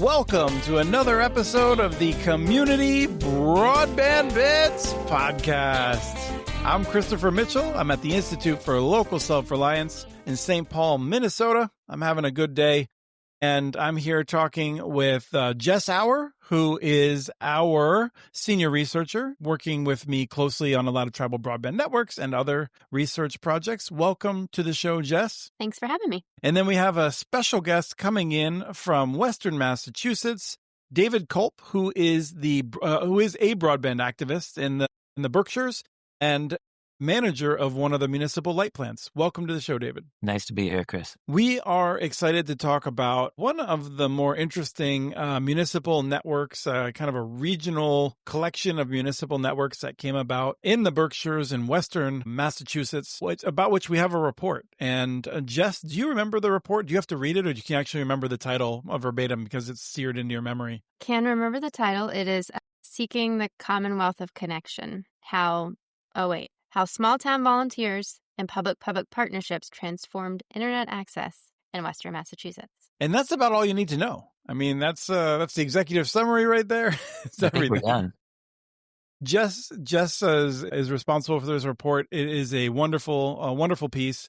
Welcome to another episode of the Community Broadband Bits podcast. I'm Christopher Mitchell. I'm at the Institute for Local Self-Reliance in St. Paul, Minnesota. I'm having a good day, and I'm here talking with Jess Auer, who is our senior researcher working with me closely on a lot of tribal broadband networks and other research projects. Welcome to the show, Jess. Thanks for having me. And then we have a special guest coming in from Western Massachusetts, David Kulp, who is a broadband activist in the Berkshires and manager of one of the municipal light plants. Welcome to the show, David. Nice to be here, Chris. We are excited to talk about one of the more interesting municipal networks, kind of a regional collection of municipal networks that came about in the Berkshires in Western Massachusetts, about which we have a report. And Jess, do you remember the report? Do you have to read it, or do you actually remember the title verbatim because it's seared into your memory? Can remember the title. It is Seeking the Commonwealth of Connection. How small-town volunteers and public-public partnerships transformed internet access in Western Massachusetts. And that's about all you need to know. I mean, that's the executive summary right there. It's everything. We're done. Jess is responsible for this report. It is a wonderful piece.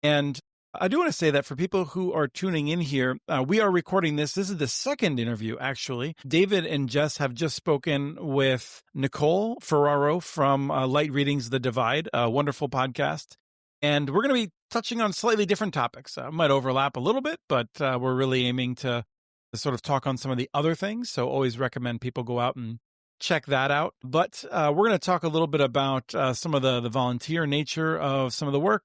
And I do want to say that for people who are tuning in here, we are recording this. This is the second interview, actually. David and Jess have just spoken with Nicole Ferraro from Light Readings The Divide, a wonderful podcast. And we're going to be touching on slightly different topics. Might overlap a little bit, but we're really aiming to sort of talk on some of the other things. So always recommend people go out and check that out. But we're going to talk a little bit about some of the volunteer nature of some of the work,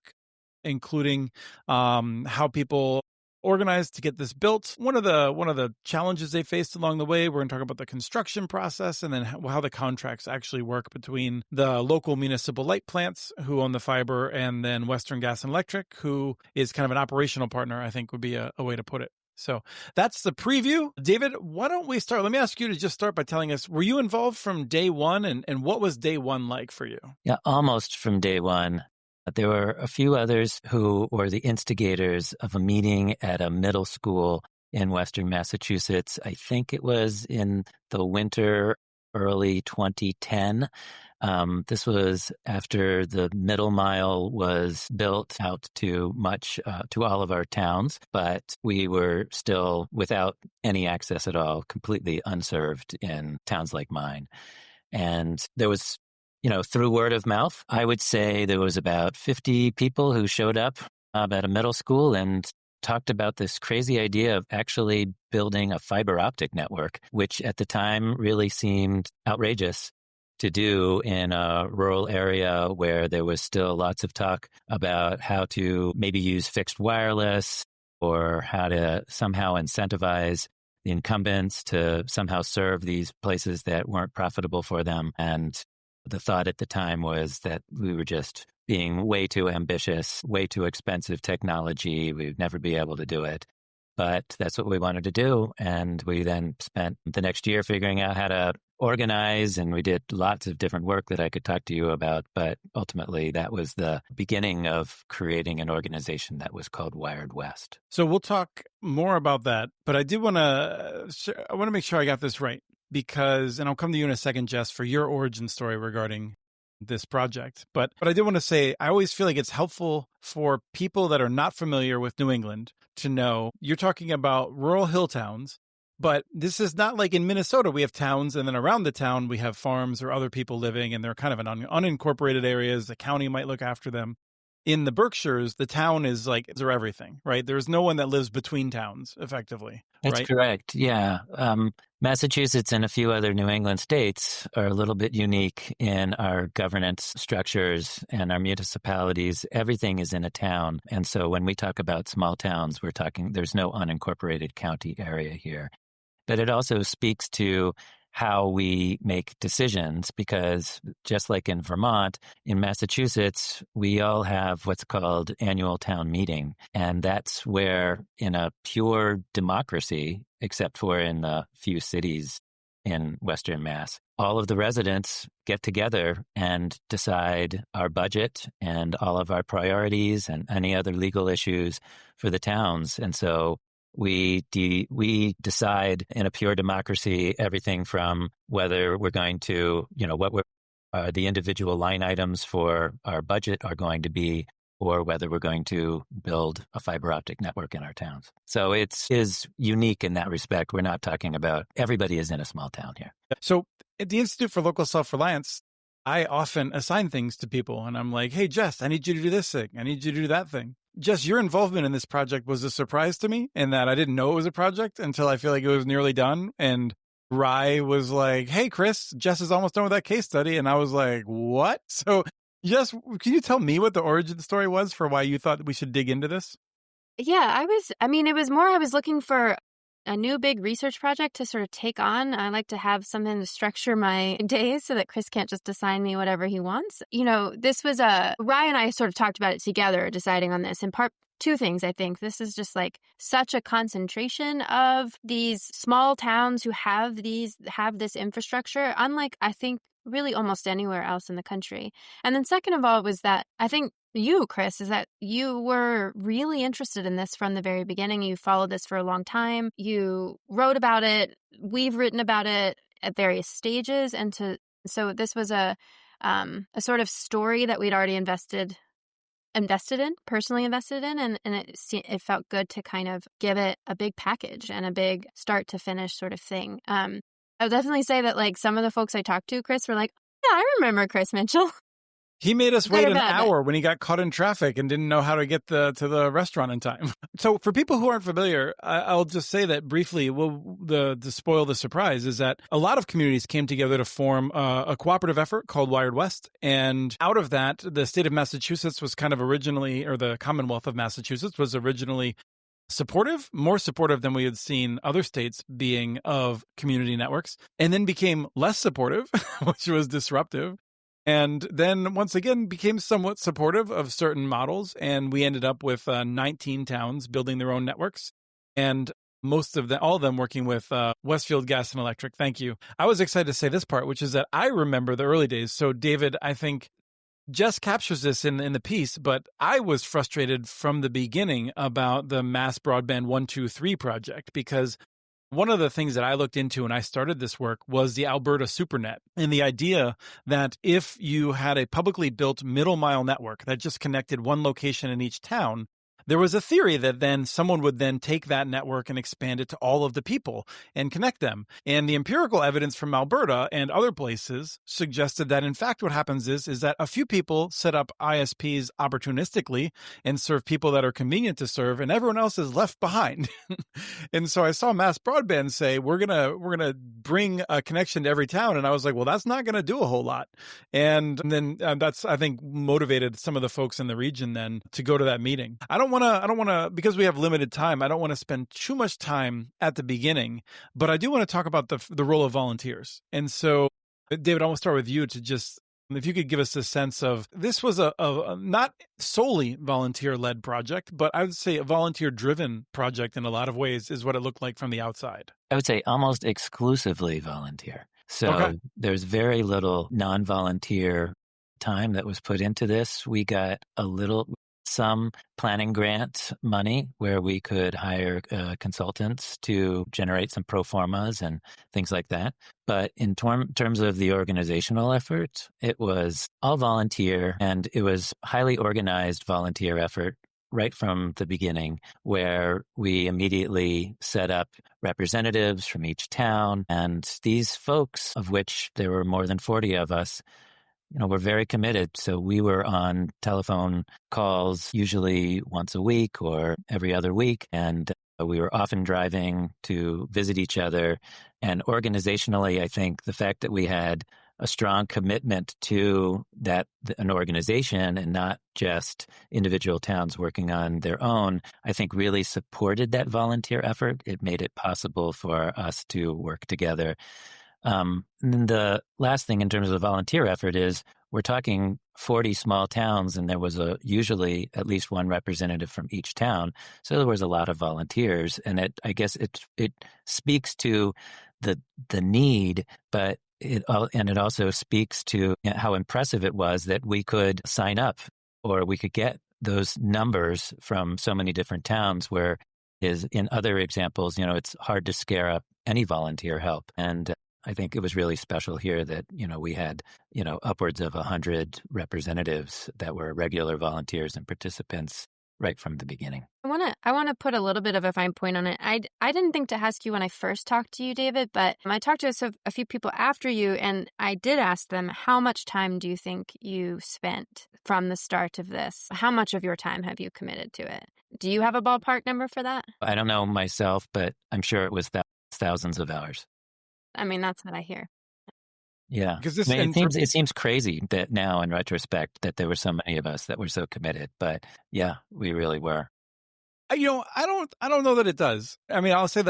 including how people organized to get this built. One of the challenges they faced along the way. We're going to talk about the construction process, and then how the contracts actually work between the local municipal light plants who own the fiber, and then Western Gas and Electric, who is kind of an operational partner, I think would be a way to put it. So that's the preview. David, why don't we start? Let me ask you to just start by telling us, were you involved from day one, and what was day one like for you? Yeah, almost from day one. There were a few others who were the instigators of a meeting at a middle school in Western Massachusetts. I think it was in the winter, early 2010. This was after the middle mile was built out to all of our towns, but we were still without any access at all, completely unserved in towns like mine. And there was, through word of mouth, I would say there was about 50 people who showed up at a middle school and talked about this crazy idea of actually building a fiber optic network, which at the time really seemed outrageous to do in a rural area where there was still lots of talk about how to maybe use fixed wireless or how to somehow incentivize the incumbents to somehow serve these places that weren't profitable for them. And the thought at the time was that we were just being way too ambitious, way too expensive technology. We'd never be able to do it. But that's what we wanted to do. And we then spent the next year figuring out how to organize, and we did lots of different work that I could talk to you about. But ultimately, that was the beginning of creating an organization that was called Wired West. So we'll talk more about that. But I want to make sure I got this right. Because, and I'll come to you in a second, Jess, for your origin story regarding this project. But I did want to say, I always feel like it's helpful for people that are not familiar with New England to know you're talking about rural hill towns, but this is not like in Minnesota. We have towns, and then around the town, we have farms or other people living, and they're kind of in unincorporated areas. The county might look after them. In the Berkshires, the town is like, they're everything, right? There's no one that lives between towns, effectively. That's right? Correct. Yeah. Massachusetts and a few other New England states are a little bit unique in our governance structures and our municipalities. Everything is in a town. And so when we talk about small towns, we're talking, there's no unincorporated county area here. But it also speaks to how we make decisions, because just like in Vermont, in Massachusetts, we all have what's called annual town meeting. And that's where, in a pure democracy, except for in the few cities in Western Mass, all of the residents get together and decide our budget and all of our priorities and any other legal issues for the towns. And so we decide in a pure democracy everything from whether we're going to, what the individual line items for our budget are going to be, or whether we're going to build a fiber optic network in our towns. So it is unique in that respect. We're not talking about everybody is in a small town here. So at the Institute for Local Self-Reliance, I often assign things to people, and I'm like, hey, Jess, I need you to do this thing. I need you to do that thing. Jess, your involvement in this project was a surprise to me in that I didn't know it was a project until I feel like it was nearly done. And Rye was like, hey, Chris, Jess is almost done with that case study. And I was like, what? So Jess, can you tell me what the origin story was for why you thought we should dig into this? Yeah, it was more I was looking for a new big research project to sort of take on. I like to have something to structure my days so that Chris can't just assign me whatever he wants. This was Rye and I sort of talked about it together, deciding on this. In part, two things, I think. This is just like such a concentration of these small towns who have this infrastructure, unlike, I think, really almost anywhere else in the country. And then second of all was that I think you, Chris, is that you were really interested in this from the very beginning. You followed this for a long time. You wrote about it. We've written about it at various stages. So this was a sort of story that we'd already personally invested in. And it felt good to kind of give it a big package and a big start to finish sort of thing. I would definitely say that like some of the folks I talked to, Chris, were like, yeah, I remember Chris Mitchell. He made us wait an hour when he got caught in traffic and didn't know how to get to the restaurant in time. So for people who aren't familiar, I'll just say that briefly, to spoil the surprise, is that a lot of communities came together to form a cooperative effort called Wired West. And out of that, the state of Massachusetts was kind of originally, or the Commonwealth of Massachusetts was originally more supportive than we had seen other states being of community networks, and then became less supportive, which was disruptive. And then once again became somewhat supportive of certain models. And we ended up with 19 towns building their own networks. And all of them working with Westfield Gas and Electric. Thank you. I was excited to say this part, which is that I remember the early days. So David, I think Jess captures this in the piece, but I was frustrated from the beginning about the Mass Broadband 123 project, because one of the things that I looked into when I started this work was the Alberta SuperNet, and the idea that if you had a publicly built middle mile network that just connected one location in each town, there was a theory that then someone would then take that network and expand it to all of the people and connect them. And the empirical evidence from Alberta and other places suggested that, in fact, what happens is that a few people set up ISPs opportunistically and serve people that are convenient to serve, and everyone else is left behind. And so I saw Mass Broadband say, we're gonna bring a connection to every town. And I was like, well, that's not going to do a whole lot. And then that's, I think, motivated some of the folks in the region then to go to that meeting. I don't want to, because we have limited time, I don't want to spend too much time at the beginning, but I do want to talk about the role of volunteers. And so, David, I want to start with you to just, if you could give us a sense of, this was a not solely volunteer-led project, but I would say a volunteer-driven project in a lot of ways is what it looked like from the outside. I would say almost exclusively volunteer. So There's very little non-volunteer time that was put into this. We got some planning grant money where we could hire consultants to generate some pro formas and things like that. But in terms of the organizational effort, it was all volunteer, and it was highly organized volunteer effort right from the beginning, where we immediately set up representatives from each town. And these folks, of which there were more than 40 of us, we're very committed. So we were on telephone calls usually once a week or every other week. And we were often driving to visit each other. And organizationally, I think the fact that we had a strong commitment to an organization and not just individual towns working on their own, I think really supported that volunteer effort. It made it possible for us to work together. And then the last thing in terms of the volunteer effort is we're talking 40 small towns, and there was usually at least one representative from each town. So there was a lot of volunteers, and I guess it speaks to the need, but it also speaks to how impressive it was that we could sign up, or we could get those numbers from so many different towns where is in other examples, it's hard to scare up any volunteer help. And I think it was really special here that, we had, upwards of 100 representatives that were regular volunteers and participants right from the beginning. I want to put a little bit of a fine point on it. I didn't think to ask you when I first talked to you, David, but I talked to a few people after you, and I did ask them, how much time do you think you spent from the start of this? How much of your time have you committed to it? Do you have a ballpark number for that? I don't know myself, but I'm sure it was thousands of hours. I mean, that's what I hear. Yeah. It seems crazy that now in retrospect that there were so many of us that were so committed, but yeah, we really were. I don't know that it does. I mean, I'll say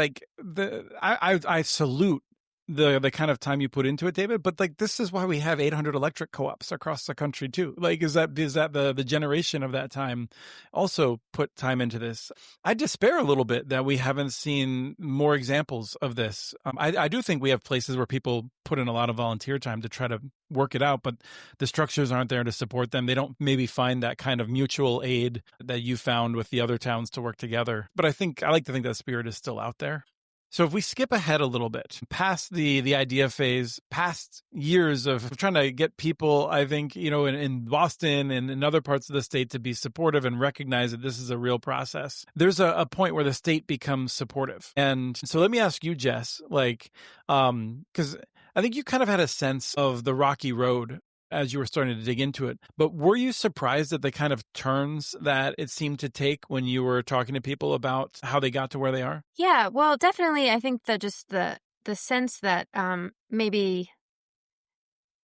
I salute the kind of time you put into it, David, but this is why we have 800 electric co-ops across the country too. Is that the generation of that time also put time into this? I despair a little bit that we haven't seen more examples of this. I do think we have places where people put in a lot of volunteer time to try to work it out, but the structures aren't there to support them. They don't maybe find that kind of mutual aid that you found with the other towns to work together. But I like to think that spirit is still out there. So if we skip ahead a little bit, past the idea phase, past years of trying to get people, I think, in Boston and in other parts of the state to be supportive and recognize that this is a real process, there's a point where the state becomes supportive. And so let me ask you, Jess, because I think you kind of had a sense of the rocky road as you were starting to dig into it. But were you surprised at the kind of turns that it seemed to take when you were talking to people about how they got to where they are? Yeah, well, definitely. I think that just the sense that maybe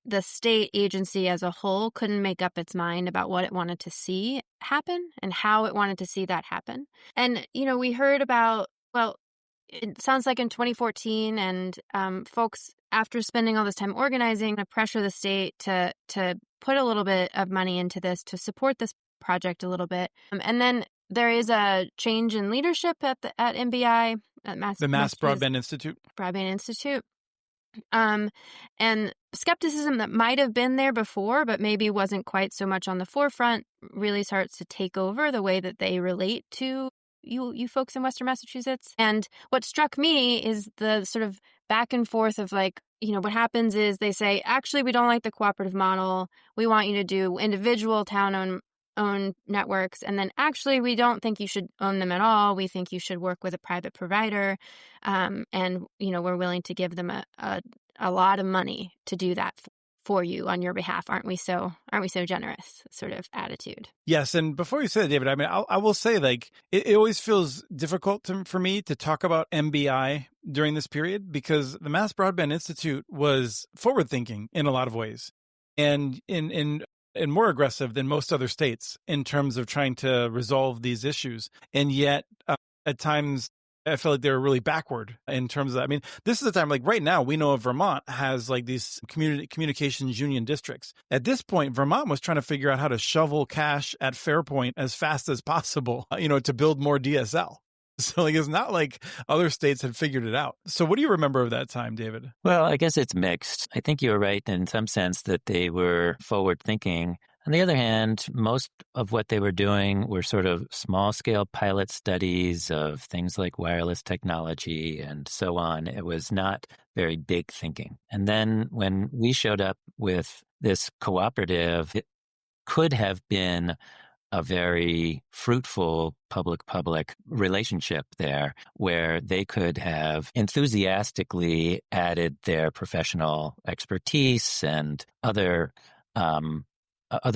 the state agency as a whole couldn't make up its mind about what it wanted to see happen and how it wanted to see that happen. And, we heard about, it sounds like in 2014 and folks, after spending all this time organizing, to pressure the state to put a little bit of money into this, to support this project a little bit. And then there is a change in leadership at MBI, the Mass Broadband Institute. And skepticism that might have been there before, but maybe wasn't quite so much on the forefront, really starts to take over the way that they relate to you folks in Western Massachusetts. And what struck me is the sort of back and forth of what happens is they say, actually, we don't like the cooperative model. We want you to do individual town-owned networks. And then actually, we don't think you should own them at all. We think you should work with a private provider. And, we're willing to give them a lot of money to do that for you on your behalf. Aren't we so generous sort of attitude? Yes. And before you say that, David, I mean, I will say it always feels difficult for me to talk about MBI during this period because the Mass Broadband Institute was forward thinking in a lot of ways and in more aggressive than most other states in terms of trying to resolve these issues. And yet at times, I feel like they were really backward in terms of that. I mean, this is a time right now we know Vermont has these communications union districts. At this point, Vermont was trying to figure out how to shovel cash at Fairpoint as fast as possible, to build more DSL. So it's not like other states had figured it out. So what do you remember of that time, David? Well, I guess it's mixed. I think you're right in some sense that they were forward thinking. On the other hand, most of what they were doing were sort of small-scale pilot studies of things like wireless technology and so on. It was not very big thinking. And then when we showed up with this cooperative, it could have been a very fruitful public-public relationship there where they could have enthusiastically added their professional expertise and other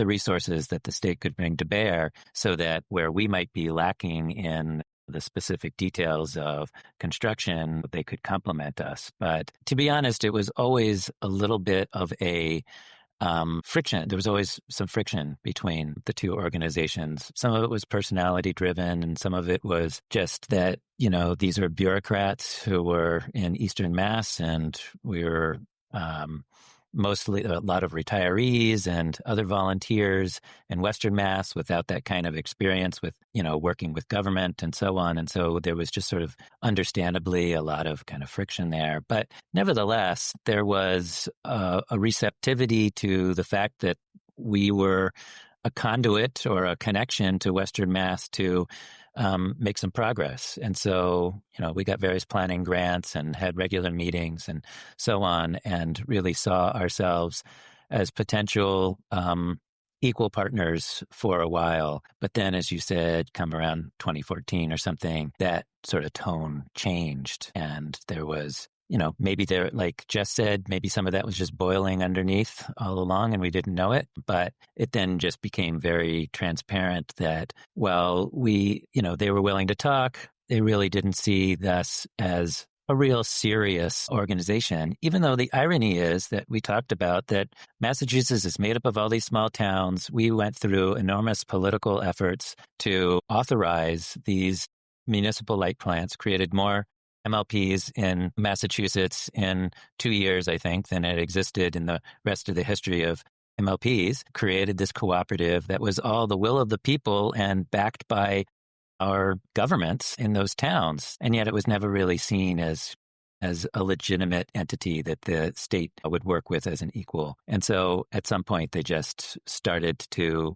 resources that the state could bring to bear so that where we might be lacking in the specific details of construction, they could complement us. But to be honest, it was always a little bit of a friction. There was always some friction between the two organizations. Some of it was personality driven and some of it was just that, these are bureaucrats who were in Eastern Mass and we were mostly a lot of retirees and other volunteers in Western Mass without that kind of experience with, working with government and so on. And so there was just sort of understandably a lot of kind of friction there. But nevertheless, there was a receptivity to the fact that we were a conduit or a connection to Western Mass to make some progress. And so, we got various planning grants and had regular meetings and so on, and really saw ourselves as potential equal partners for a while. But then, as you said, come around 2014 or something, that sort of tone changed. And there was, maybe there, like Jess said, maybe some of that was just boiling underneath all along and we didn't know it. But it then just became very transparent that, well, they were willing to talk. They really didn't see us as a real serious organization, even though the irony is that we talked about that Massachusetts is made up of all these small towns. We went through enormous political efforts to authorize these municipal light plants, created more MLPs in Massachusetts in 2 years, I think, than it existed in the rest of the history of MLPs, created this cooperative that was all the will of the people and backed by our governments in those towns. And yet it was never really seen as a legitimate entity that the state would work with as an equal. And so at some point they just started to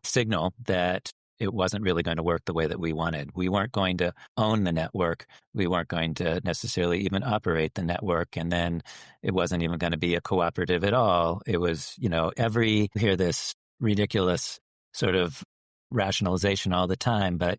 signal that it wasn't really going to work the way that we wanted. We weren't going to own the network. We weren't going to necessarily even operate the network. And then it wasn't even going to be a cooperative at all. It was, hear this ridiculous sort of rationalization all the time, but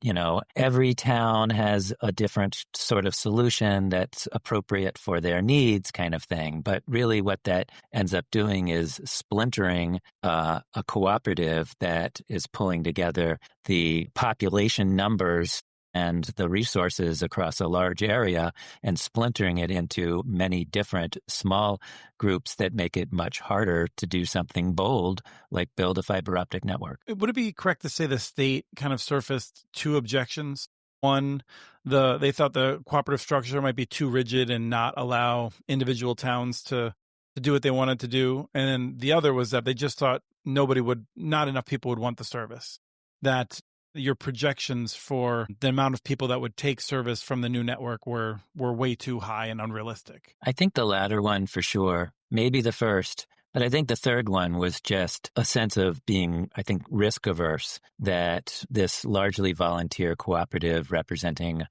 every town has a different sort of solution that's appropriate for their needs, kind of thing. But really what that ends up doing is splintering a cooperative that is pulling together the population numbers and the resources across a large area and splintering it into many different small groups that make it much harder to do something bold, like build a fiber optic network. Would it be correct to say the state kind of surfaced two objections? One, they thought the cooperative structure might be too rigid and not allow individual towns to do what they wanted to do. And then the other was that they just thought not enough people would want the service. That your projections for the amount of people that would take service from the new network were way too high and unrealistic. I think the latter one for sure, maybe the first, but I think the third one was just a sense of being, I think, risk averse, that this largely volunteer cooperative representing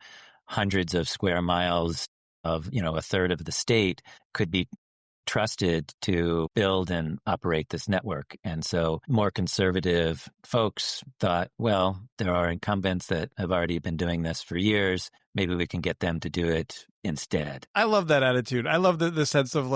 hundreds of square miles of, a third of the state could be trusted to build and operate this network. And so more conservative folks thought, well, there are incumbents that have already been doing this for years. Maybe we can get them to do it instead. I love that attitude. I love the sense of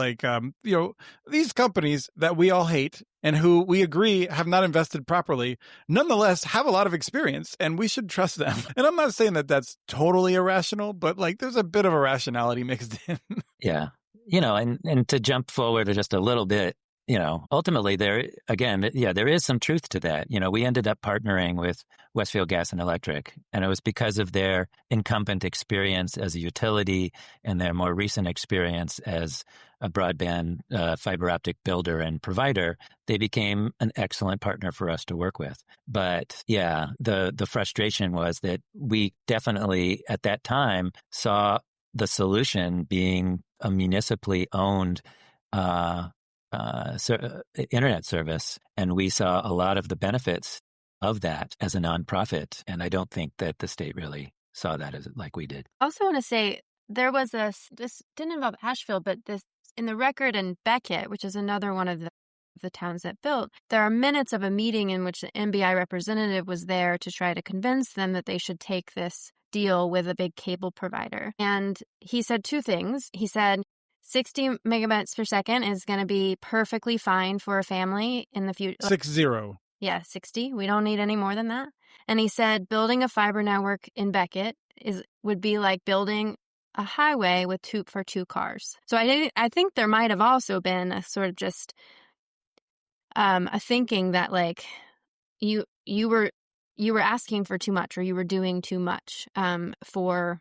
these companies that we all hate and who we agree have not invested properly, nonetheless have a lot of experience and we should trust them. And I'm not saying that that's totally irrational, but there's a bit of irrationality mixed in. Yeah. And to jump forward just a little bit, ultimately there is some truth to that. We ended up partnering with Westfield Gas and Electric, and it was because of their incumbent experience as a utility and their more recent experience as a broadband fiber optic builder and provider. They became an excellent partner for us to work with. But yeah, the frustration was that we definitely at that time saw the solution being a municipally owned internet service. And we saw a lot of the benefits of that as a nonprofit. And I don't think that the state really saw that as like we did. I also want to say there was this didn't involve Asheville, but this in the record in Beckett, which is another one of the towns that built, there are minutes of a meeting in which the MBI representative was there to try to convince them that they should take this deal with a big cable provider. And he said two things. He said 60 megabytes per second is going to be perfectly fine for a family in the future. 60. Yeah, 60. We don't need any more than that. And he said building a fiber network in Beckett would be like building a highway for two cars. So I think there might have also been a sort of just a thinking that you were asking for too much or you were doing too much for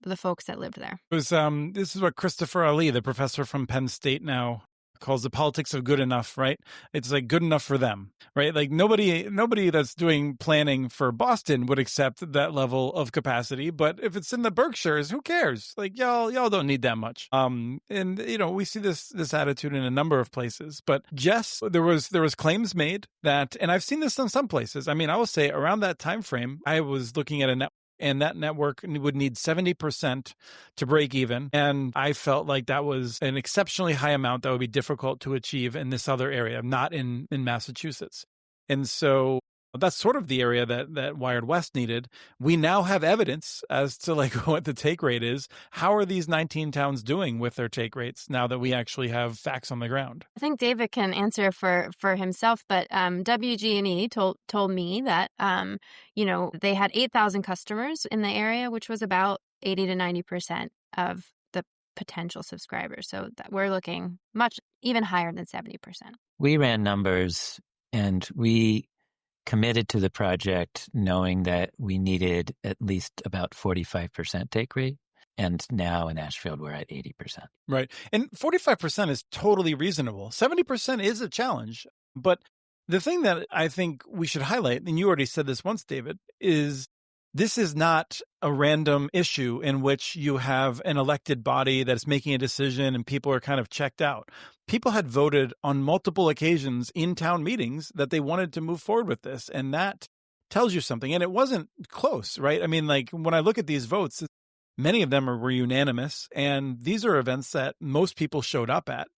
the folks that lived there. It was this is what Christopher Ali, the professor from Penn State now, calls the politics of good enough, right? It's like good enough for them, right? Like nobody that's doing planning for Boston would accept that level of capacity. But if it's in the Berkshires, who cares? Like y'all don't need that much. And we see this attitude in a number of places. But Jess, there was claims made that, and I've seen this in some places. I mean, I will say around that time frame, I was looking at a network, and that network would need 70% to break even. And I felt like that was an exceptionally high amount that would be difficult to achieve in this other area, not in Massachusetts. And so that's sort of the area that Wired West needed. We now have evidence as to like what the take rate is. How are these 19 towns doing with their take rates now that we actually have facts on the ground? I think David can answer for himself, but WG&E told me that they had 8,000 customers in the area, which was about 80 to 90% of the potential subscribers. So that we're looking much even higher than 70%. We ran numbers and we committed to the project knowing that we needed at least about 45% take rate. And now in Ashfield, we're at 80%. Right. And 45% is totally reasonable. 70% is a challenge. But the thing that I think we should highlight, and you already said this once, David, is this is not a random issue in which you have an elected body that's making a decision and people are kind of checked out. People had voted on multiple occasions in town meetings that they wanted to move forward with this. And that tells you something. And it wasn't close, right? I mean, like when I look at these votes, many of them were unanimous. And these are events that most people showed up at.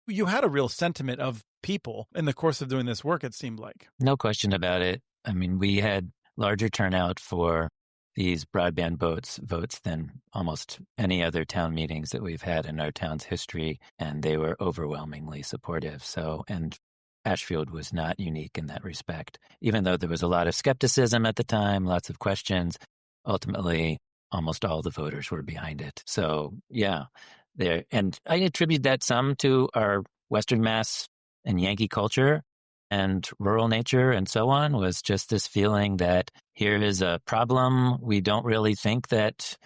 You had a real sentiment of people in the course of doing this work, it seemed like. No question about it. I mean, we had larger turnout for these broadband votes than almost any other town meetings that we've had in our town's history, and they were overwhelmingly supportive. So, and Ashfield was not unique in that respect. Even though there was a lot of skepticism at the time, lots of questions, ultimately, almost all the voters were behind it. So, yeah, there. And I attribute that some to our Western Mass and Yankee culture and rural nature and so on, was just this feeling that here is a problem. We don't really think that,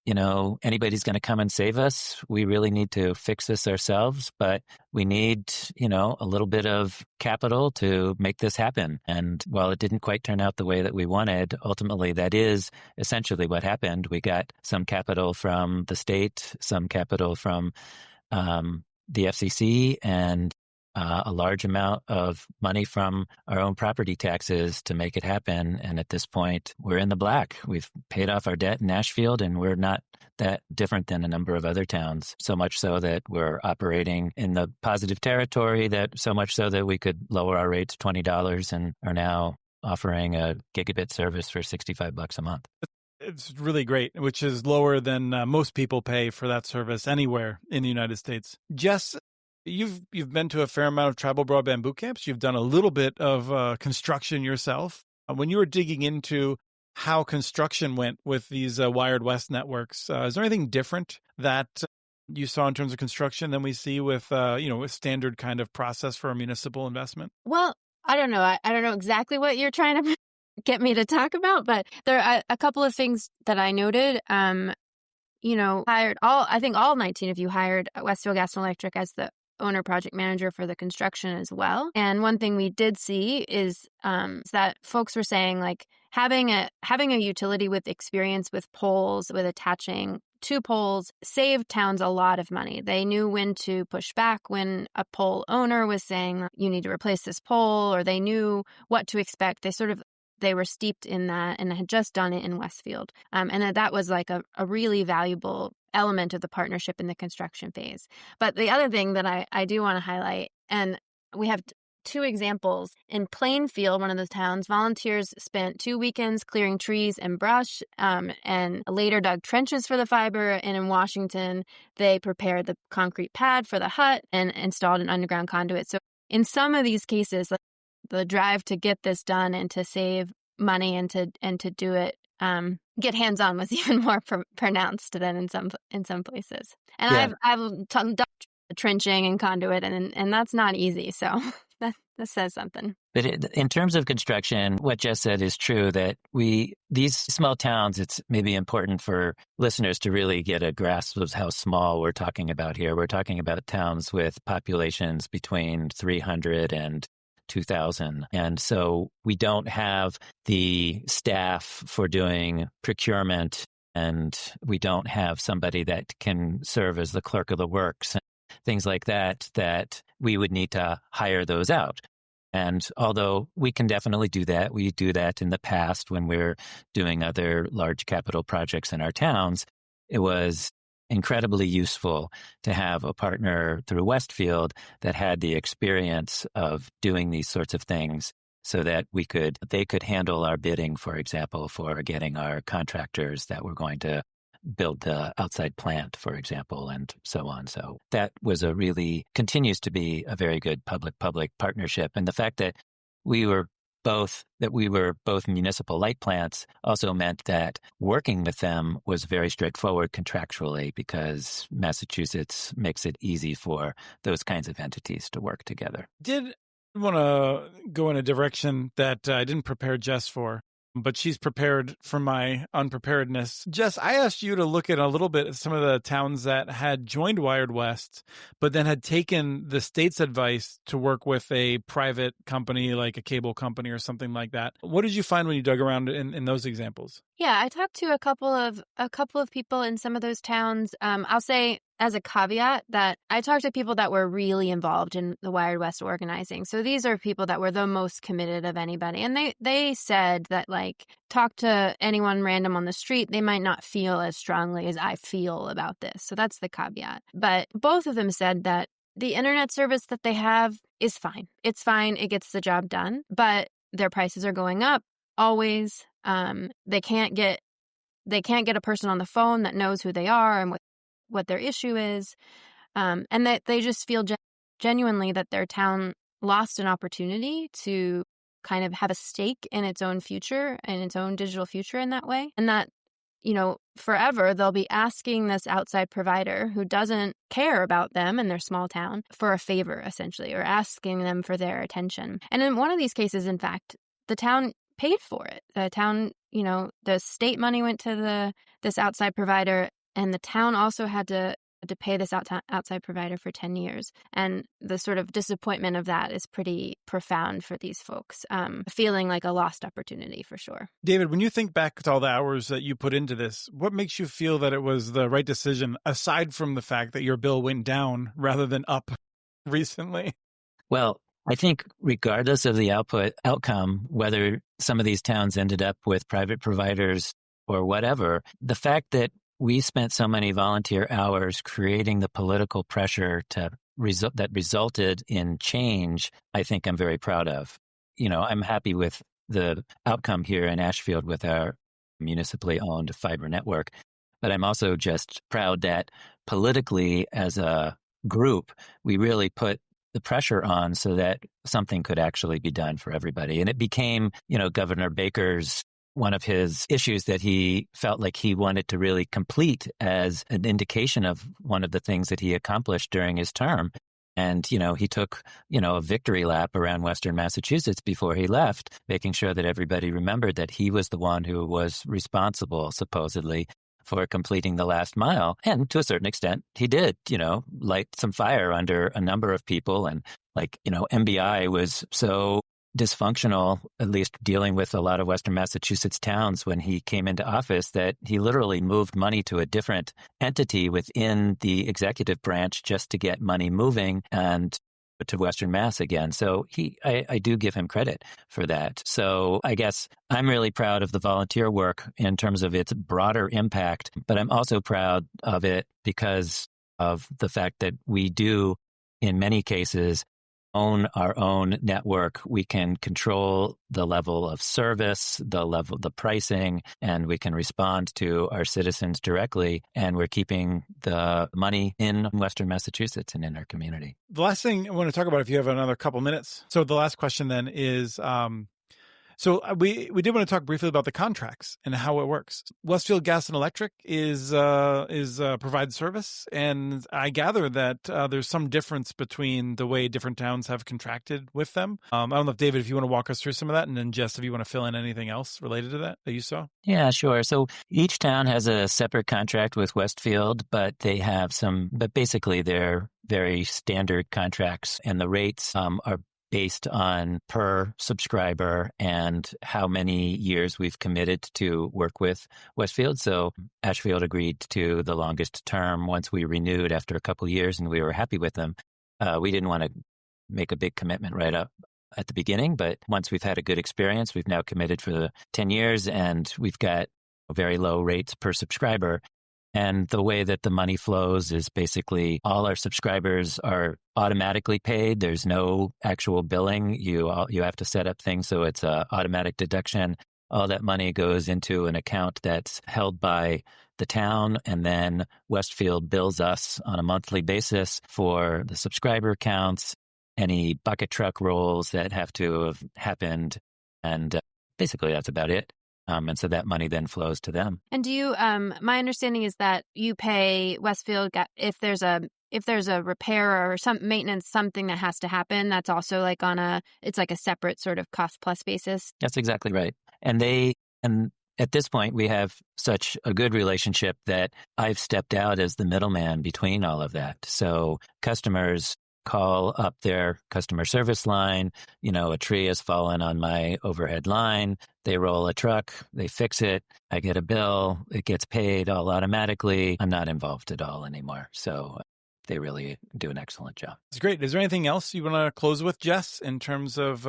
anybody's going to come and save us. We really need to fix this ourselves, but we need, a little bit of capital to make this happen. And while it didn't quite turn out the way that we wanted, ultimately that is essentially what happened. We got some capital from the state, some capital from the FCC, and a large amount of money from our own property taxes to make it happen. And at this point, we're in the black. We've paid off our debt in Ashfield, and we're not that different than a number of other towns, so much so that we're operating in the positive territory, that so much so that we could lower our rates $20 and are now offering a gigabit service for $65 a month. It's really great, which is lower than most people pay for that service anywhere in the United States. Jess, you've been to a fair amount of tribal broadband boot camps. You've done a little bit of construction yourself. When you were digging into how construction went with these Wired West networks, is there anything different that you saw in terms of construction than we see with a standard kind of process for a municipal investment? Well, I don't know. I don't know exactly what you're trying to get me to talk about, but there are a couple of things that I noted. I think all 19 of you hired Westfield Gas and Electric as the owner project manager for the construction as well. And one thing we did see is that folks were saying like having a utility with experience with poles, with attaching two poles, saved towns a lot of money. They knew when to push back when a pole owner was saying you need to replace this pole, or they knew what to expect. They were steeped in that and had just done it in Westfield. And that was like a really valuable element of the partnership in the construction phase. But the other thing that I do want to highlight, and we have two examples. In Plainfield, one of the towns, volunteers spent 2 weekends clearing trees and brush, and later dug trenches for the fiber. And in Washington, they prepared the concrete pad for the hut and installed an underground conduit. So in some of these cases, the drive to get this done and to save money and to do it, get hands-on was even more pronounced than in some places. And yeah. I've done trenching and conduit, and that's not easy. So that says something. But in terms of construction, what Jess said is true, that these small towns, it's maybe important for listeners to really get a grasp of how small we're talking about here. We're talking about towns with populations between 300 and 2,000. And so we don't have the staff for doing procurement, and we don't have somebody that can serve as the clerk of the works and things like that we would need to hire those out. And although we can definitely do that, we do that in the past when we're doing other large capital projects in our towns, it was incredibly useful to have a partner through Westfield that had the experience of doing these sorts of things so that they could handle our bidding, for example, for getting our contractors that were going to build the outside plant, for example, and so on. So that continues to be a very good public-public partnership. And the fact that we were both municipal light plants also meant that working with them was very straightforward contractually, because Massachusetts makes it easy for those kinds of entities to work together. Did want to go in a direction that I didn't prepare Jess for, but she's prepared for my unpreparedness. Jess, I asked you to look at a little bit at some of the towns that had joined Wired West, but then had taken the state's advice to work with a private company, like a cable company or something like that. What did you find when you dug around in those examples? Yeah, I talked to a couple of people in some of those towns. I'll say as a caveat that I talked to people that were really involved in the Wired West organizing. So these are people that were the most committed of anybody. And they said that, like, talk to anyone random on the street, they might not feel as strongly as I feel about this. So that's the caveat. But both of them said that the internet service that they have is fine. It's fine. It gets the job done. But their prices are going up always. They can't get a person on the phone that knows who they are and what their issue is, and that they just feel genuinely that their town lost an opportunity to kind of have a stake in its own future and its own digital future in that way, and that, forever they'll be asking this outside provider who doesn't care about them and their small town for a favor, essentially, or asking them for their attention. And in one of these cases, in fact, the town paid for it. The town, the state money went to this outside provider, and the town also had to pay this outside provider for 10 years. And the sort of disappointment of that is pretty profound for these folks, feeling like a lost opportunity for sure. David, when you think back to all the hours that you put into this, what makes you feel that it was the right decision, aside from the fact that your bill went down rather than up recently? Well, I think regardless of the outcome, whether some of these towns ended up with private providers or whatever, the fact that we spent so many volunteer hours creating the political pressure that resulted in change, I think I'm very proud of. I'm happy with the outcome here in Ashfield with our municipally owned fiber network, but I'm also just proud that politically, as a group, we really put the pressure on so that something could actually be done for everybody. And it became, Governor Baker's one of his issues that he felt like he wanted to really complete as an indication of one of the things that he accomplished during his term. And, he took, a victory lap around Western Massachusetts before he left, making sure that everybody remembered that he was the one who was responsible, supposedly, for completing the last mile. And to a certain extent, he did, light some fire under a number of people. And MBI was so dysfunctional, at least dealing with a lot of Western Massachusetts towns when he came into office, that he literally moved money to a different entity within the executive branch just to get money moving and to Western Mass again. So I do give him credit for that. So I guess I'm really proud of the volunteer work in terms of its broader impact, but I'm also proud of it because of the fact that we do, in many cases, own our own network. We can control the level of service, the pricing, and we can respond to our citizens directly. And we're keeping the money in Western Massachusetts and in our community. The last thing I want to talk about, if you have another couple minutes. So the last question then is, So we did want to talk briefly about the contracts and how it works. Westfield Gas and Electric is provides service, and I gather that there's some difference between the way different towns have contracted with them. I don't know if David, if you want to walk us through some of that, and then Jess, if you want to fill in anything else related to that you saw. Yeah, sure. So each town has a separate contract with Westfield, but basically they're very standard contracts, and the rates are based on per subscriber and how many years we've committed to work with Westfield. So Ashfield agreed to the longest term once we renewed after a couple of years, and we were happy with them. We didn't want to make a big commitment right up at the beginning, but once we've had a good experience, we've now committed for the 10 years, and we've got very low rates per subscriber. And the way that the money flows is basically all our subscribers are automatically paid. There's no actual billing. You have to set up things so it's an automatic deduction. All that money goes into an account that's held by the town, and then Westfield bills us on a monthly basis for the subscriber counts, any bucket truck rolls that have to have happened, and basically that's about it. And so that money then flows to them. And do you, my understanding is that you pay Westfield if there's a repair or some maintenance, something that has to happen, that's also like it's like a separate sort of cost plus basis. That's exactly right. And at this point, we have such a good relationship that I've stepped out as the middleman between all of that. So customers call up their customer service line, a tree has fallen on my overhead line, they roll a truck, they fix it, I get a bill, it gets paid all automatically. I'm not involved at all anymore. So they really do an excellent job. It's great. Is there anything else you want to close with, Jess, in terms of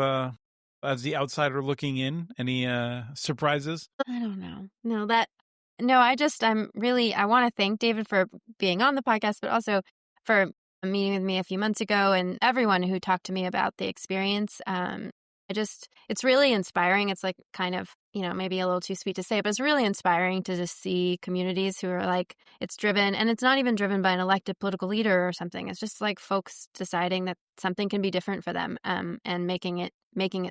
as the outsider looking in, any surprises? I don't know. I want to thank David for being on the podcast, but also for meeting with me a few months ago, and everyone who talked to me about the experience. It's really inspiring. It's like kind of, maybe a little too sweet to say, but it's really inspiring to just see communities who are like, it's driven, and it's not even driven by an elected political leader or something. It's just like folks deciding that something can be different for them, and making it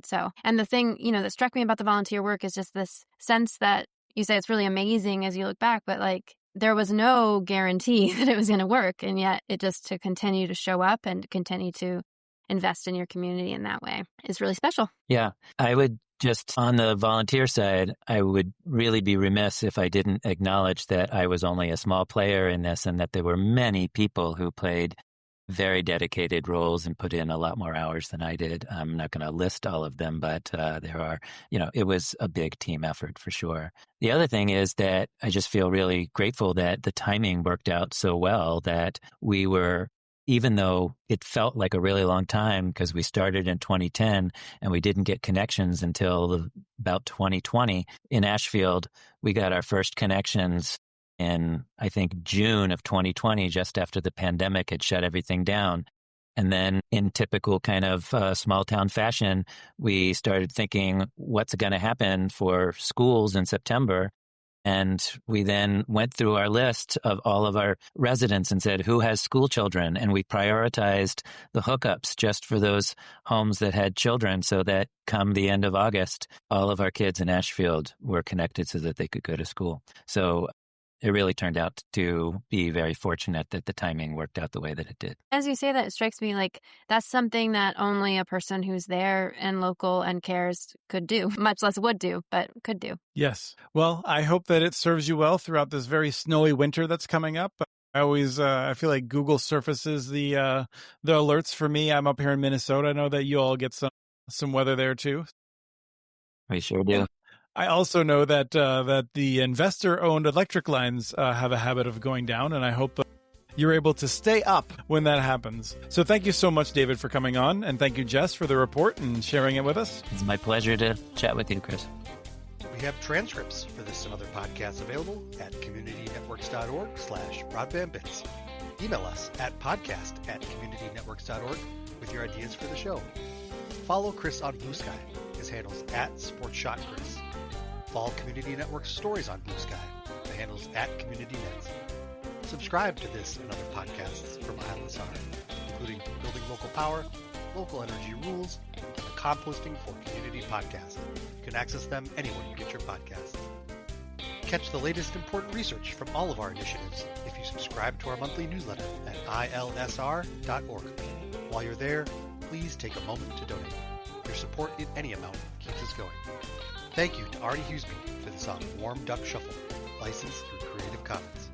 so. And the thing, that struck me about the volunteer work is just this sense that you say it's really amazing as you look back, but like, there was no guarantee that it was going to work. And yet it just to continue to show up and continue to invest in your community in that way is really special. Yeah. I would just, on the volunteer side, I would really be remiss if I didn't acknowledge that I was only a small player in this, and that there were many people who played very dedicated roles and put in a lot more hours than I did. I'm not going to list all of them, but there are, it was a big team effort for sure. The other thing is that I just feel really grateful that the timing worked out so well that we were, even though it felt like a really long time because we started in 2010 and we didn't get connections until about 2020 in Ashfield, we got our first connections in, I think, June of 2020, just after the pandemic had shut everything down. And then in typical kind of small town fashion, we started thinking, what's going to happen for schools in September? And we then went through our list of all of our residents and said, who has school children? And we prioritized the hookups just for those homes that had children, so that come the end of August, all of our kids in Ashfield were connected so that they could go to school. So it really turned out to be very fortunate that the timing worked out the way that it did. As you say that, it strikes me like that's something that only a person who's there and local and cares could do, much less would do, but could do. Yes. Well, I hope that it serves you well throughout this very snowy winter that's coming up. I feel like Google surfaces the alerts for me. I'm up here in Minnesota. I know that you all get some weather there too. We sure do. I also know that the investor-owned electric lines have a habit of going down, and I hope you're able to stay up when that happens. So thank you so much, David, for coming on, and thank you, Jess, for the report and sharing it with us. It's my pleasure to chat with you, Chris. We have transcripts for this and other podcasts available at communitynetworks.org/broadbandbits. Email us at podcast@communitynetworks.org with your ideas for the show. Follow Chris on Blue Sky. His handle's @SportsShotChris. Follow Community Network's stories on Blue Sky. The handle's @CommunityNets. Subscribe to this and other podcasts from Island Star, including Building Local Power, Local Energy Rules, and the Composting for Community podcast. You can access them anywhere you get your podcasts. Catch the latest important research from all of our initiatives if you subscribe to our monthly newsletter at ilsr.org. While you're there, please take a moment to donate. Your support in any amount keeps us going. Thank you to Artie Hughesby for the song Warm Duck Shuffle, licensed through Creative Commons.